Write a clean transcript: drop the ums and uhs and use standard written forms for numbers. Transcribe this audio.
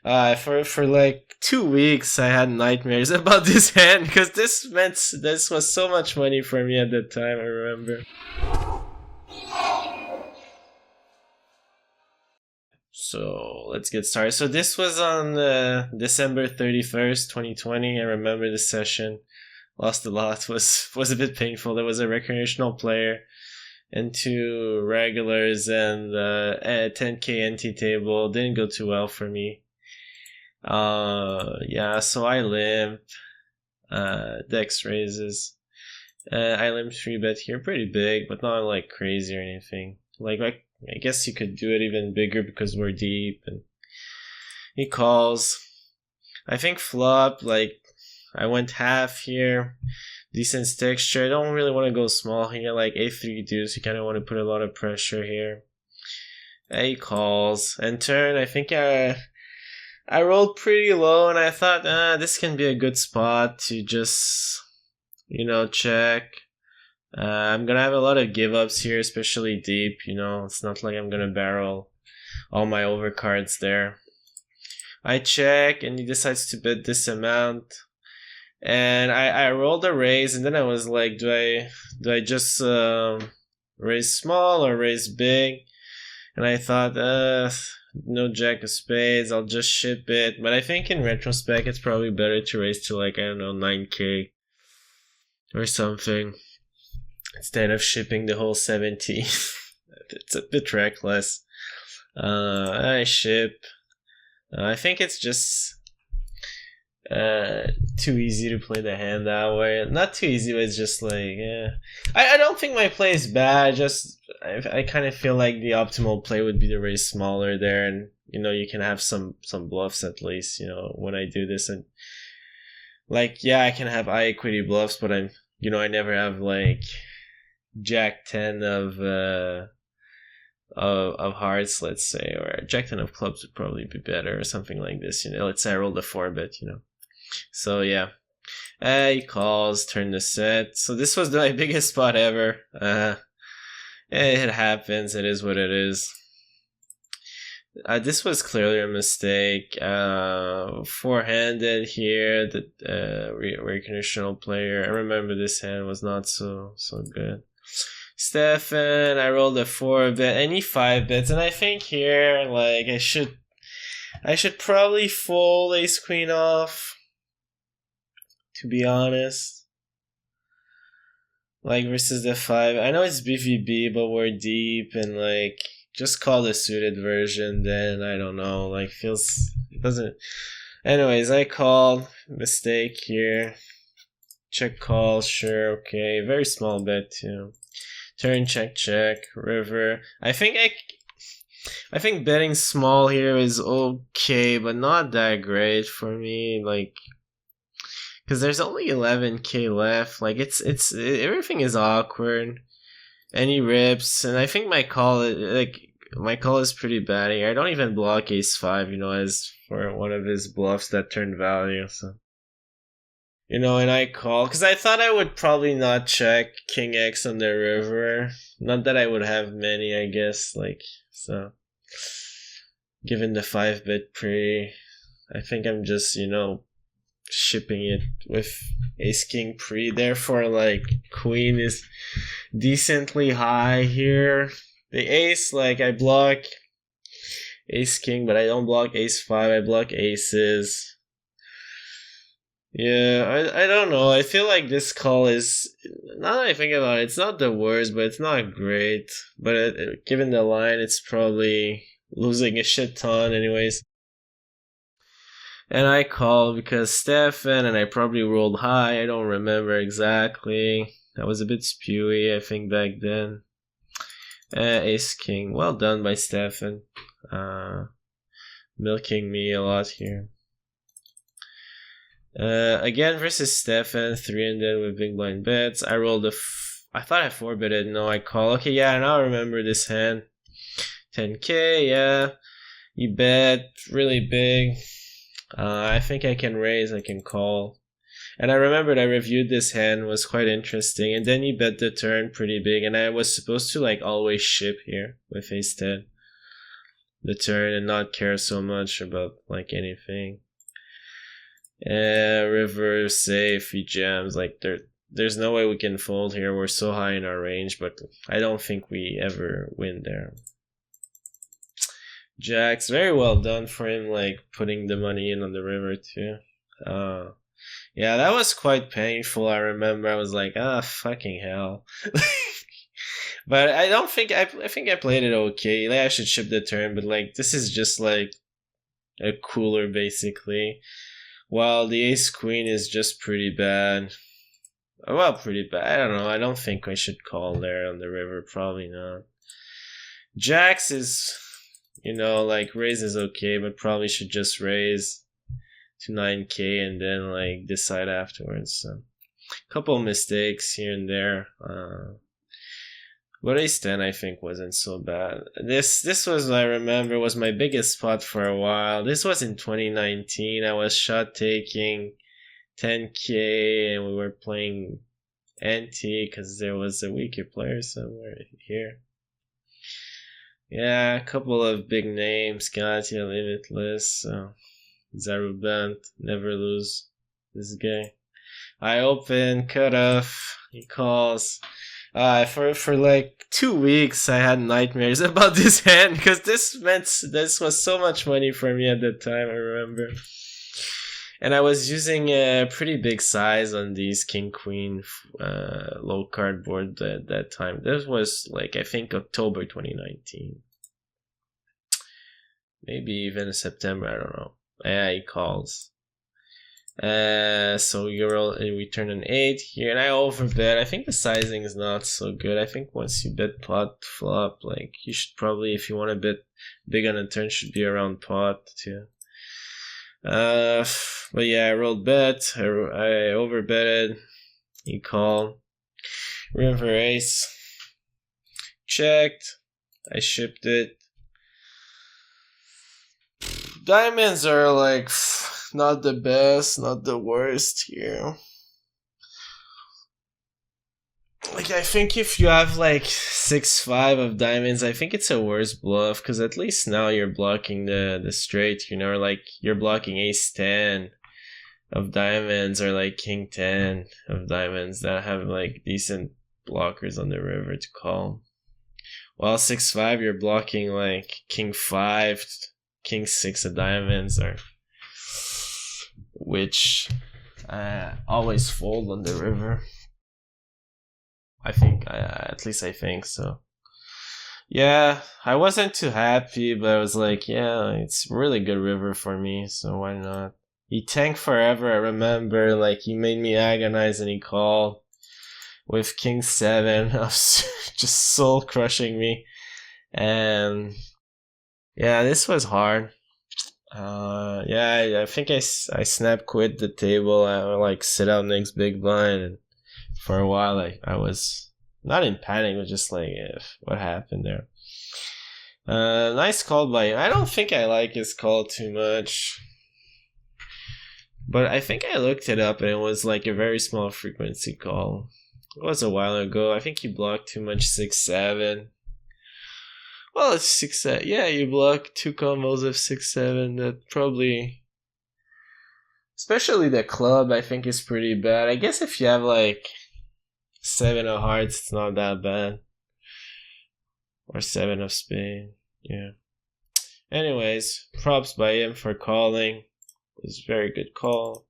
For like 2 weeks, I had nightmares about this hand because this was so much money for me at the time. I remember. So let's get started. So this was on December 31st, 2020. I remember this session. Lost a lot. Was a bit painful. There was a recreational player and two regulars and a 10k NT table. Didn't go too well for me. Yeah, so I limp. Dex raises. I limp 3-bet here, pretty big, but not like crazy or anything. Like I guess you could do it even bigger because we're deep. And he calls. I think flop, like I went half here. Decent texture. I don't really want to go small here, like A3 deuce. You kind of want to put a lot of pressure here. He calls. And turn, I think I rolled pretty low and I thought, this can be a good spot to just, check. I'm gonna have a lot of give ups here, especially deep, it's not like I'm gonna barrel all my overcards there. I check and he decides to bet this amount. And I rolled a raise and then I was like, do I just raise small or raise big? And I thought, no jack of spades, I'll just ship it. But I think in retrospect, it's probably better to raise to like, I don't know, 9k or something instead of shipping the whole 70. It's a bit reckless. I ship. I think it's just too easy to play the hand that way. Not too easy, but it's just like, yeah. I don't think my play is bad. I kind of feel like the optimal play would be to raise smaller there, and you can have some bluffs at least. When I do this, and like, yeah, I can have high equity bluffs, but I never have like Jack 10 of hearts, let's say, or Jack 10 of clubs would probably be better, or something like this. Let's say I rolled a 4-bet. So yeah, he calls, turn the set. So this was my biggest spot ever. It happens. It is what it is. This was clearly a mistake. Four-handed here. The recreational player. I remember this hand was not so good. Stefan, I rolled a 4-bet, and he 5-bets, and I think here, like, I should probably fold ace queen off, to be honest. Like, versus the 5. I know it's BVB, but we're deep, and like, just call the suited version, then, I don't know, like, it doesn't. Anyways, I called, mistake here. Check call, sure, okay, very small bet too. Turn, check, river. I think betting small here is okay, but not that great for me. Like, because there's only 11k left. Like, everything is awkward. And he rips, and I think my call is pretty bad here. I don't even block ace 5, as for one of his bluffs that turned value. So. And I call, because I thought I would probably not check King X on the river. Not that I would have many, I guess, so. Given the 5-bet pre, I think I'm just, shipping it with Ace King pre. Therefore, like, Queen is decently high here. The Ace, like, I block Ace King, but I don't block Ace 5, I block Aces. Yeah, I don't know. I feel like this call is, now that I think about it, it's not the worst, but it's not great. But given the line, it's probably losing a shit ton anyways. And I call because Stefan, and I probably rolled high. I don't remember exactly. I was a bit spewy, I think, back then. Ace King. Well done by Stefan. Milking me a lot here. Again versus Stefan, 3-handed with big blind bets. I rolled I thought I 4-betted. No, I call. Okay, yeah, now I remember this hand. 10k, yeah. You bet really big. I think I can raise, I can call. And I remembered I reviewed this hand, was quite interesting. And then he bet the turn pretty big. And I was supposed to like always ship here with ace 10. the turn and not care so much about like anything. River safe, he jams. Like there's no way we can fold here. We're so high in our range, but I don't think we ever win there. Jacks, very well done for him, like putting the money in on the river too. Yeah, that was quite painful. I remember I was like, fucking hell. But I don't think I think I played it okay. Like I should ship the turn, but like this is just like a cooler basically. While the ace queen is just pretty bad. Well, pretty bad. I don't know. I don't think I should call there on the river. Probably not. Jacks is, like raise is okay, but probably should just raise to 9k and then like decide afterwards. So, couple mistakes here and there. But ace 10 I think wasn't so bad. This was, I remember, was my biggest spot for a while. This was in 2019. I was shot taking 10k and we were playing NT because there was a weaker player somewhere here. Yeah, a couple of big names. Gatia, Limitless, Zarubant, never lose this guy. I open, cut off, he calls. For like 2 weeks I had nightmares about this hand because this was so much money for me at that time, I remember. And I was using a pretty big size on these king queen low card board at that time. This was like I think October 2019. Maybe even September, I don't know. Yeah, he calls. So we turn an 8 here, and I overbet. I think the sizing is not so good. I think once you bet pot flop, like you should probably, if you want to bet big on a turn, should be around pot too. But yeah, I rolled bet. I overbetted. He called. River ace. Checked. I shipped it. Diamonds are like not the best, not the worst here. Like I think if you have like 6-5 of diamonds, I think it's a worse bluff because at least now you're blocking the straight, like you're blocking ace 10 of diamonds or like king 10 of diamonds that have like decent blockers on the river to call. While 6-5 you're blocking like king 5, king 6 of diamonds, or which always fold on the river. I think, at least I think so. Yeah, I wasn't too happy, but I was like, yeah, it's a really good river for me, so why not? He tanked forever, I remember, like he made me agonize and he called with king 7 of just soul crushing me. And yeah, this was hard. Yeah, I think I snap quit the table. I like sit out next big blind, and for a while I was not in panic, but just like, what happened there? Nice call by him. I don't think I like his call too much, but I think I looked it up and it was like a very small frequency call. It was a while ago. I think he blocked too much 6-7. Well, it's 6-7. Yeah, you block 2 combos of 6-7. That probably, especially the club, I think is pretty bad. I guess if you have like 7 of hearts, it's not that bad. Or 7 of spade. Yeah. Anyways, props by him for calling. It was a very good call.